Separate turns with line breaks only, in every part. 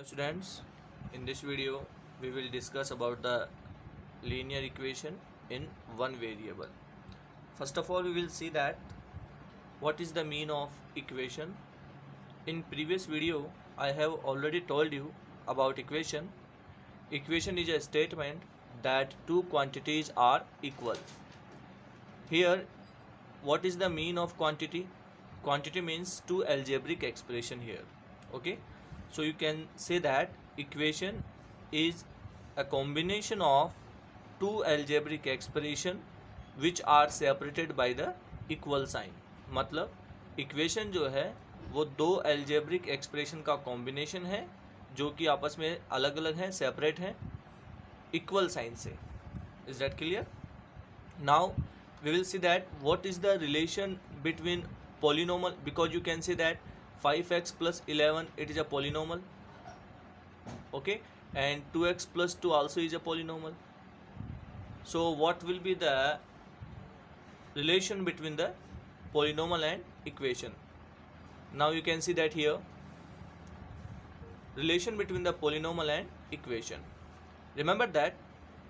Hello students, in this video we will discuss about the linear equation in one variable. First of all we will see that what is the mean of equation. In previous video I have already told you about equation. Equation is a statement that two quantities are equal. Here what is the mean of quantity? Quantity means two algebraic expression here. Okay, so you can say that equation is a combination of two algebraic expression which are separated by the equal sign. मतलब equation जो है वो दो algebraic expression का combination है जो कि आपस में अलग अलग हैं, सेपरेट हैं equal sign से. Is that clear? Now we will see that what is the relation between polynomial, because you can say that 5x plus 11 it is a polynomial, okay, and 2x plus 2 also is a polynomial. So what will be the relation between the polynomial and equation? Now you can see that here relation between the polynomial and equation. Remember that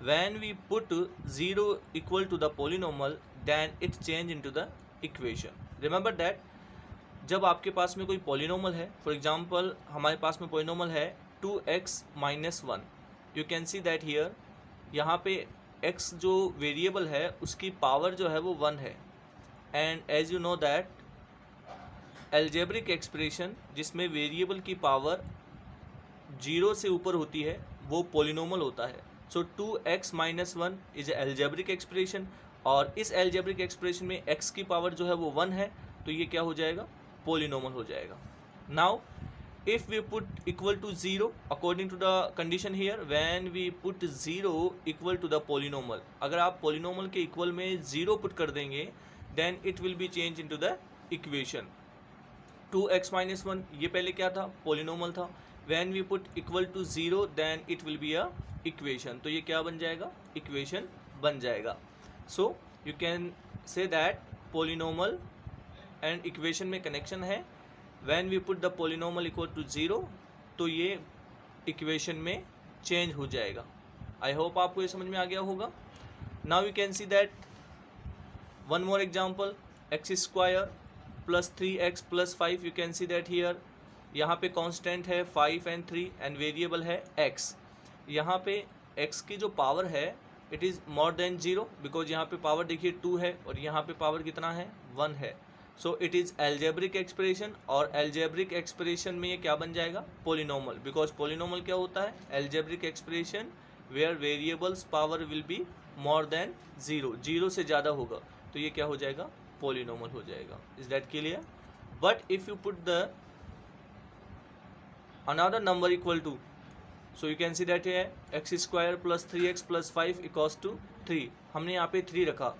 when we put 0 equal to the polynomial then it change into the equation. Remember that जब आपके पास में कोई polynomial है, for example हमारे पास में polynomial है 2x minus 1, you can see that here यहाँ पे x जो वेरिएबल है उसकी पावर जो है वो 1 है, and as you know that algebraic expression जिसमें वेरिएबल की पावर 0 से ऊपर होती है वो पॉलिनोमल होता है. So 2x minus 1 is algebraic expression, और इस एल्जेब्रिक एक्सप्रेशन में x की पावर जो है वो 1 है, तो ये क्या हो जाएगा, पॉलिनोमल हो जाएगा. Now if we put equal to 0 according to the condition here, when we put 0 equal to the polynomial, अगर आप polynomial के equal में 0 put कर देंगे then it will be changed into the equation. 2x minus 1 ये पहले क्या था, polynomial था. when we put equal to 0 then it will be a equation, तो ये क्या बन जाएगा, equation बन जाएगा. so you can say that polynomial and equation में कनेक्शन है. When we put the polynomial equal to 0 तो ये इक्वेशन में चेंज हो जाएगा. आई होप आपको ये समझ में आ गया होगा. Now you can see that one more example, x square plus 3x plus 5. You can see that here यहाँ पे कांस्टेंट है 5 एंड 3 एंड वेरिएबल है x. यहाँ पे x की जो पावर है it is more than 0 because यहाँ पे पावर देखिए 2 है और यहाँ पे पावर कितना है, 1 है. So it is algebraic expression, और एल्जेब्रिक एक्सप्रेशन में ये क्या बन जाएगा, पॉलिनोमल, बिकॉज पॉलिनोमल क्या होता है, algebraic expression where variables power will be more than 0, 0 से ज़्यादा होगा तो ये क्या हो जाएगा, पॉलिनोमल हो जाएगा. Is that clear? But if you put the another number equal to, so you can see that है x square plus 3x plus 5 equals to 3. हमने यहाँ पे 3 रखा.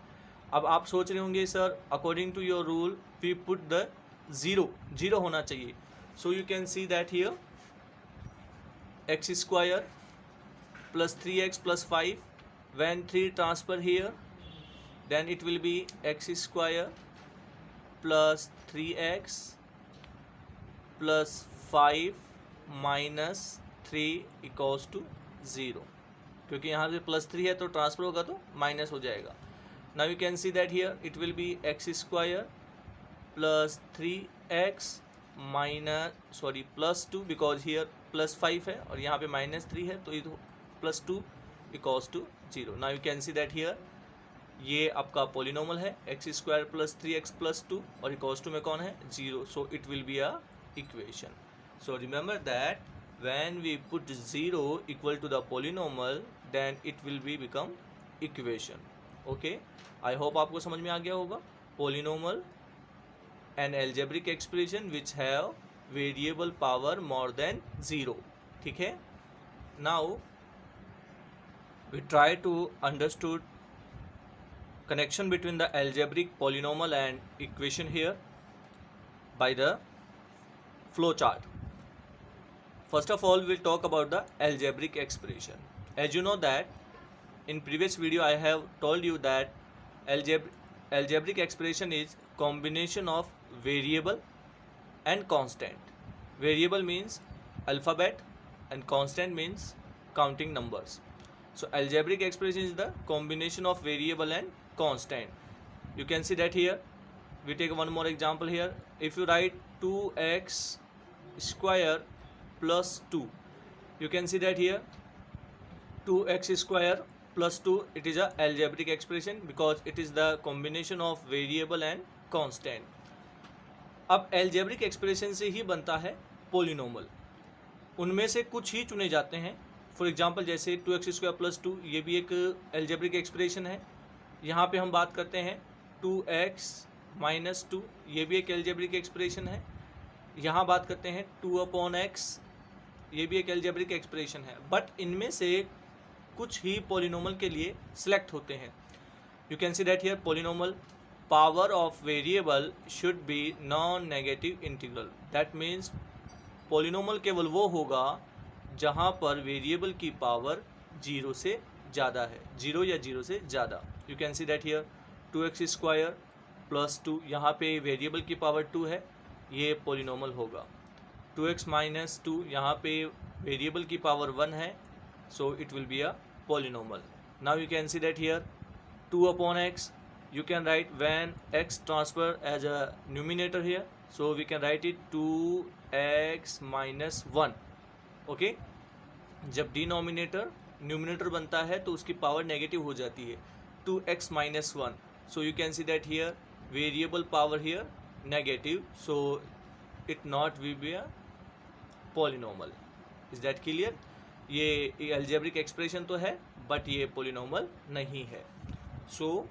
अब आप सोच रहे होंगे sir according to your rule we put the 0 होना चाहिए. So you can see that here x square plus 3x plus 5, when 3 transfer here then it will be x square plus 3x plus 5 minus 3 equals to 0, क्योंकि यहाँ से plus 3 है तो transfer होगा तो minus हो जाएगा. Now you can see that here it will be x square plus 3x minus plus 2, because here plus 5 है और यहाँ पे minus 3 है तो ये तो plus 2 equals to 0. Now you can see that here ये आपका polynomial है x square plus 3x plus 2 और equals to में कौन है, 0. So it will be a equation. So remember that when we put 0 equal to the polynomial then it will be become equation. Okay, I hope आपको समझ में आ गया होगा. Polynomial and algebraic expression which have variable power more than 0. ठीक है. Now we try to understood connection between the algebraic polynomial and equation here by the flow chart. First of all we'll talk about the algebraic expression. As you know that in previous video I have told you that algebraic expression is combination of variable and constant. Variable means alphabet and constant means counting numbers. So algebraic expression is the combination of variable and constant. You can see that here. We take one more example here. If you write 2x square plus 2, you can see that here 2x square plus 2, it is a algebraic expression because it is the combination of variable and constant. अब algebraic expression से ही बनता है polynomial. उनमें से कुछ ही चुने जाते हैं. फॉर एग्जाम्पल जैसे 2x स्क्वायर प्लस 2, ये भी एक algebraic expression है. यहाँ पे हम बात करते हैं 2x माइनस 2, ये भी एक algebraic expression है. यहाँ बात करते हैं 2/x, ये भी एक algebraic expression है. बट इनमें से कुछ ही polynomial के लिए select होते हैं. You can see that here polynomial power of variable should be non-negative integral. That means polynomial केवल वो होगा जहाँ पर variable की पावर 0 से ज़्यादा है, 0 या 0 से ज़्यादा. You can see that here 2x square plus 2, यहाँ पे variable की पावर 2 है, ये polynomial होगा. 2x माइनस 2, यहाँ पे variable की पावर 1 है, so it will be a polynomial. Now you can see that here 2/x, you can write when x transfer as a numerator here, so we can write it 2x minus 1. Okay, जब denominator numerator बनता है तो उसकी power negative हो जाती है, 2x minus 1. So you can see that here variable power here negative, so it not will be a polynomial. Is that clear? ये algebraic expression तो है बट ये polynomial नहीं है. So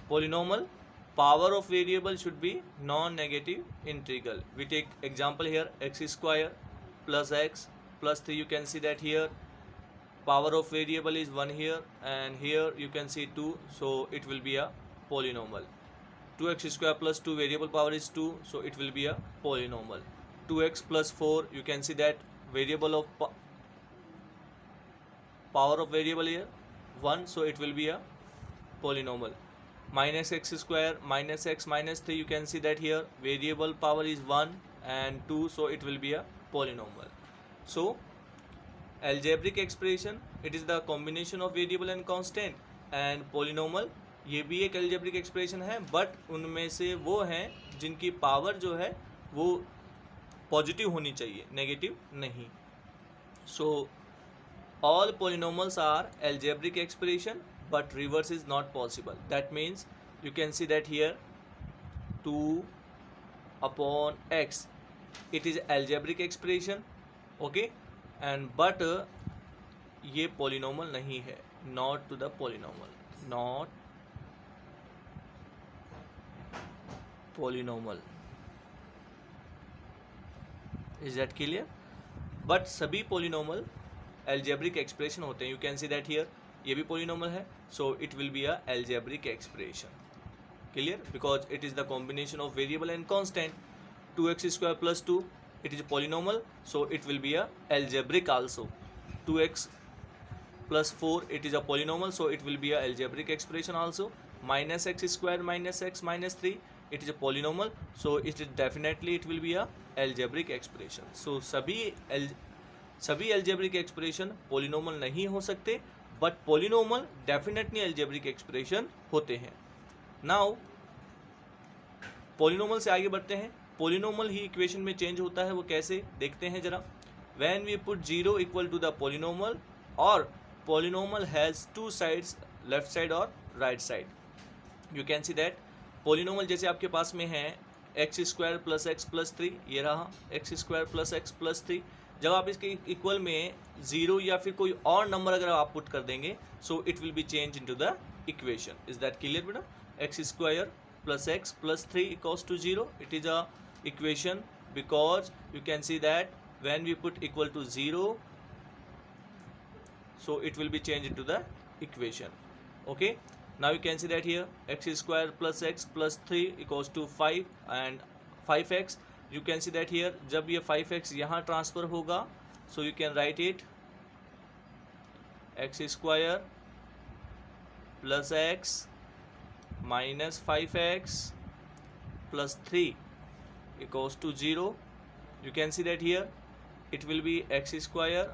polynomial power of variable should be non-negative integral. We take example here x square plus x plus 3. You can see that here power of variable is 1 here, and here you can see 2, so it will be a polynomial. 2x square plus 2 variable power is 2, so it will be a polynomial. 2x plus 4, you can see that variable of power of variable here 1, so it will be a polynomial. Minus x square minus x minus 3, you can see that here variable power is 1 and 2, so it will be a polynomial. So algebraic expression, it is the combination of variable and constant, and polynomial ये भी एक algebraic expression है, but उनमें से वो हैं जिनकी power जो है वो पॉजिटिव होनी चाहिए, नेगेटिव नहीं. So all polynomials are algebraic expression, but reverse is not possible. That means you can see that here 2/x, it is algebraic expression, okay, and but ये polynomial नहीं है, not to the polynomial, not polynomial. Is that clear? But सभी polynomial algebraic expression होते हैं. You can see that here ये भी polynomial है, so it will be a algebraic expression. Clear? Because it is the combination of variable and constant. 2x square plus 2, it is a polynomial, so it will be a algebraic also. 2x plus 4, it is a polynomial, so it will be a algebraic expression also. Minus x square minus x minus 3, it is a polynomial, so it is definitely it will be a algebraic expression. So सभी algebraic expression polynomial नहीं हो सकते, but polynomial definitely algebraic expression होते हैं. Now polynomial से आगे बढ़ते हैं. polynomial ही equation में change होता है, वो कैसे देखते हैं जरा. When we put 0 equal to the polynomial, or polynomial has two sides, left side और right side. You can see that polynomial जैसे आपके पास में है x square plus x plus 3, ये रहा x square plus x plus 3. जब आप इसके इक्वल में 0 या फिर कोई और नंबर अगर आप पुट कर देंगे, so it will be change into the equation. Is that clear बेटा? x square plus x plus 3 equals to 0. It is a equation because you can see that when we put equal to 0, so it will be changed into the equation. Okay, now you can see that here x square plus x plus 3 equals to 5 and 5x. You can see that here जब ये 5x यहाँ transfer होगा, so you can write it x square plus x minus 5x plus 3 equals to 0. You can see that here it will be x square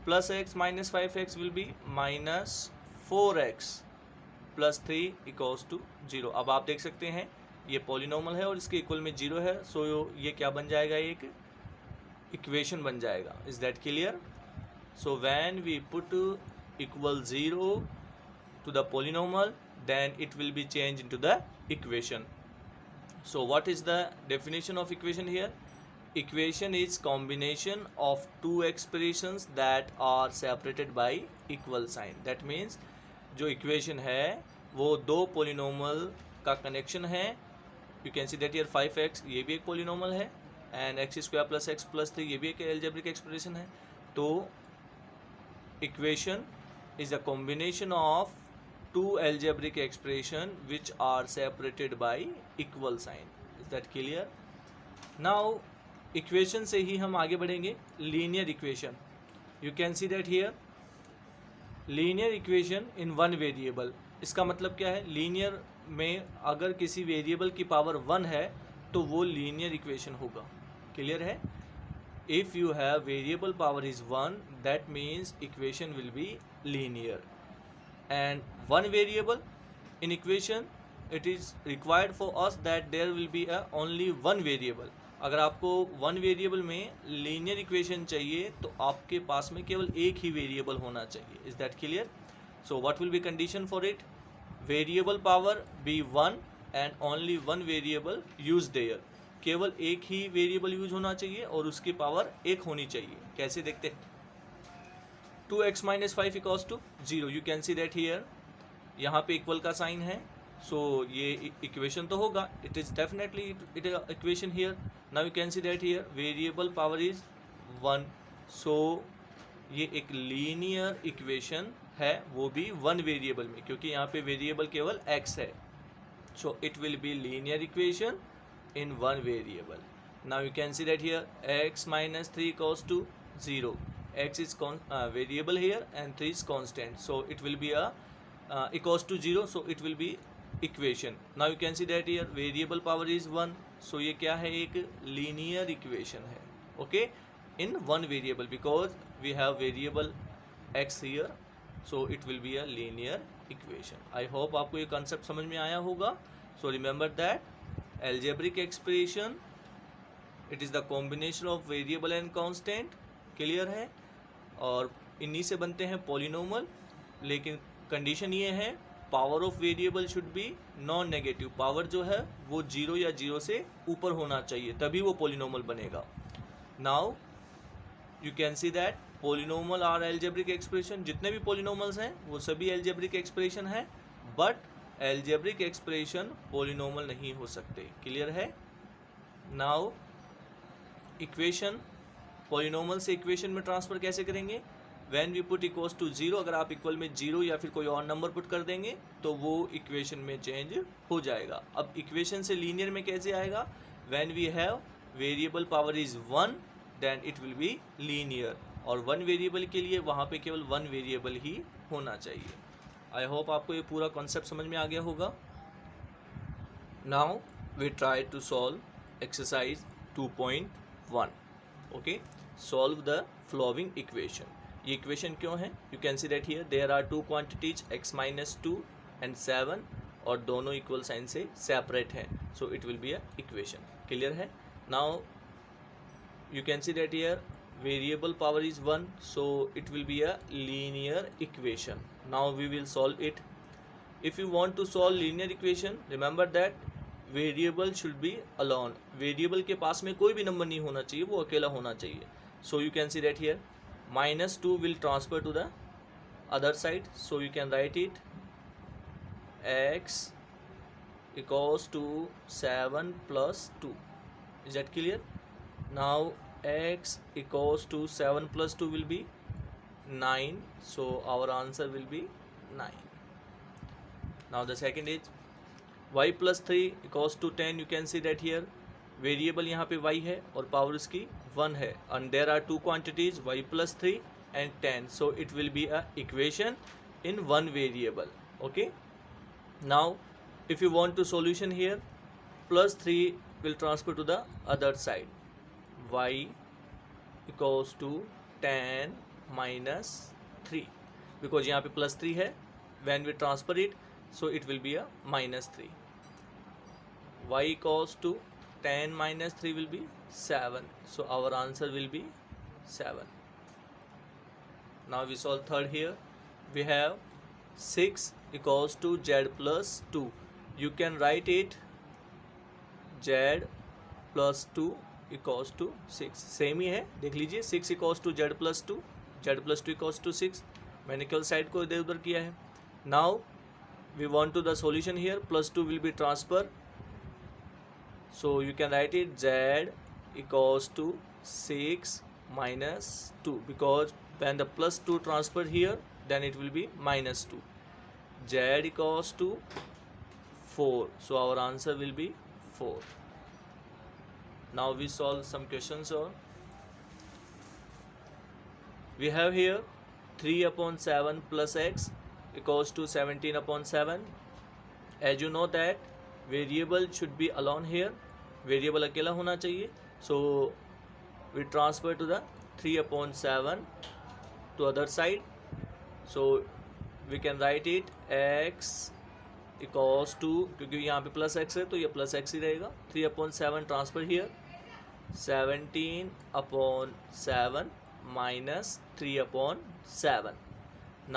plus x minus 5x will be minus 4x plus 3 equals to 0। अब आप देख सकते हैं ये polynomial है और इसके equal में 0 है, सो ये क्या बन जाएगा, एक इक्वेशन बन जाएगा। Is that clear? So when we put equal 0 to the polynomial, then it will be changed into the equation. So what is the definition of equation here? Equation is combination of two expressions that are separated by equal sign. That means जो equation है वो दो polynomial का connection है। You can see that here 5x ये भी एक polynomial है and x square plus x plus 3 ये भी एक algebraic expression है। तो equation is a combination of two algebraic expression which are separated by equal sign. Is that clear? Now equation से ही हम आगे बढ़ेंगे linear equation. You can see that here linear equation in one variable. इसका मतलब क्या है, linear में अगर किसी वेरिएबल की पावर 1 है तो वो linear equation होगा। क्लियर है? If you have variable power is 1, that means equation will be linear. And one variable in equation, it is required for us that there will be a only one variable. अगर आपको one variable में linear equation चाहिए तो आपके पास में केवल एक ही variable होना चाहिए। Is that clear? So what will be condition for it? Variable power be 1 and only one variable used there. केवल एक ही variable यूज होना चाहिए और उसकी पावर एक होनी चाहिए। कैसे देखते हैं? 2x minus 5 equals to 0. You can see that here यहाँ पे इक्वल का साइन है, सो ये इक्वेशन तो होगा, it is definitely it equation here. Now you can see that here variable power is 1, सो ये एक लीनियर इक्वेशन है, वो भी वन वेरिएबल में, क्योंकि यहाँ पे वेरिएबल केवल x है। सो it will be linear equation in one variable. Now you can see that here x minus 3 equals to 0. X is variable here and 3 is constant, so it will be a equals to 0, so it will be equation. Now you can see that here variable power is 1, so ये क्या है, एक linear equation है, okay, in one variable because we have variable x here, so it will be a linear equation. I hope आपको ये concept समझ में आया होगा. So remember that algebraic expression, it is the combination of variable and constant. Clear है? और इन्हीं से बनते हैं पॉलिनोमल, लेकिन कंडीशन ये है power of variable should B non negative. Power जो है वो 0 या 0 से ऊपर होना चाहिए, तभी वो पॉलिनोमल बनेगा। Now you can see that polynomial are algebraic expression. जितने भी पॉलिनोमल्स हैं वो सभी एल्जेब्रिक एक्सप्रेशन है, बट एल्जेब्रिक एक्सप्रेशन पॉलिनोमल नहीं हो सकते। क्लियर है? नाउ इक्वेशन पॉलिनोमल से इक्वेशन में ट्रांसफर कैसे करेंगे? When we put equals to 0, अगर आप इक्वल में 0 या फिर कोई और नंबर पुट कर देंगे तो वो इक्वेशन में चेंज हो जाएगा। अब इक्वेशन से लीनियर में कैसे आएगा? When we have variable power is 1 then it will be linear, और वन वेरिएबल के लिए वहाँ पे केवल वन वेरिएबल ही होना चाहिए। आई होप आपको ये पूरा कॉन्सेप्ट समझ में आ गया होगा। Now we try to solve exercise 2.1. Okay, solve the following equation. ये इक्वेशन क्यों है? You can see that here there are two quantities x minus 2 and 7, और दोनों इक्वल साइन से सेपरेट हैं, so it will be a equation. Clear है? Now you can see that here variable power is 1, so it will be a linear equation. Now we will solve it. If you want to solve linear equation, remember that variable should be alone. Variable के पास में कोई भी number नहीं होना चाहिए, वो अकेला होना चाहिए। So you can see that here -2 will transfer to the other side, so you can write it x equals to 7 plus 2. Is that clear? Now x equals to 7 plus 2 will be 9, so our answer will be 9. Now the second is y plus 3 equals to 10. You can see that here variable यहाँ पे y है और power उसकी 1 है, and there are two quantities y plus 3 and 10, so it will be a equation in one variable. Okay, now if you want to solution here, plus 3 will transfer to the other side, y equals to 10 minus 3 because यहाँ पे +3 है. When we transfer it so it will be a -3. y equals to 10 minus 3 will be 7. So our answer will be 7. Now we solve third here. We have 6 equals to z plus 2. You can write it z plus 2 equals to 6. Same ही है, देख लीजिए. 6 equals to z plus 2, z plus 2 equals to 6. मैंने केवल side को इधर उधर किया है. Now we want to the solution here. +2 will be transfer. So you can write it z equals to 6 minus 2 because when the +2 transferred here then it will be -2. Z equals to 4. So our answer will be 4. Now we solve some questions. Or we have here 3/7 plus x equals to 17/7. As you know that variable should be alone here. Variable अकेला होना चाहिए. So we transfer to the 3/7 to other side. So we can write it x equals to, क्योंकि यहाँ पे +x है तो ये +x ही रहेगा. 3/7 transfer here 17/7 minus 3/7.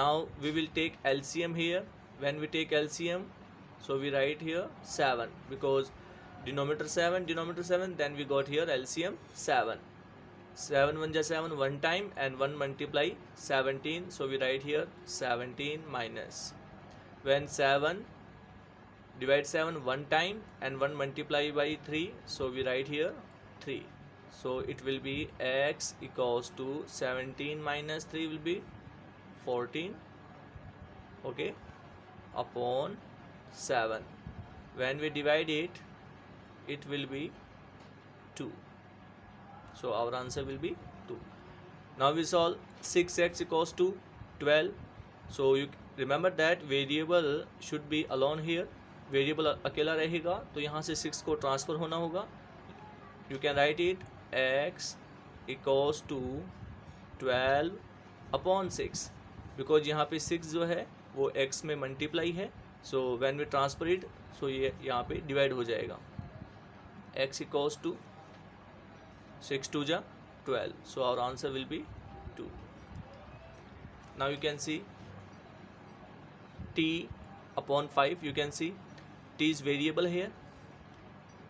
Now we will take LCM here. When we take LCM so we write here 7 because denominator 7, then we got here LCM 7. 7 1 7 one time and 1 multiply 17, so we write here 17 minus. When 7 divide 7 one time and 1 multiply by 3, so we write here 3. So it will be x equals to 17 minus 3 will be 14, okay, upon 7. When we divide it, it will be 2. So our answer will be 2. Now we solve 6x equals to 12. So you remember that variable should be alone here. Variable अकेला रहेगा तो यहाँ से 6 को transfer होना होगा. You can write it x equals to 12/6 because यहाँ पे 6 जो है वो x में मल्टीप्लाई है. So when we transfer it so ये यहाँ पे डिवाइड हो जाएगा. x इक्वल्स टू 6 2 जा 12. So our answer will be 2. Now you can see t/5. You can see t is variable here,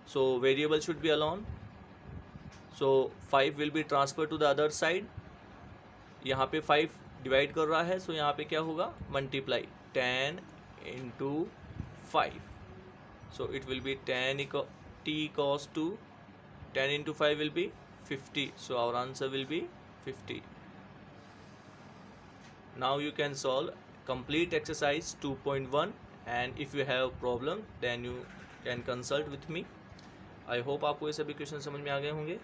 so variable should be alone. So 5 will be transfer to the other side. यहाँ पे 5 divide कर रहा है, सो यहाँ पे क्या होगा, multiply 10 into 5. So it will be t equals to 10 into 5 will be 50. So our answer will be 50. Now you can solve complete exercise 2.1 and if you have problem then you can consult with me. I hope आपको ये सभी question समझ में आ गए होंगे.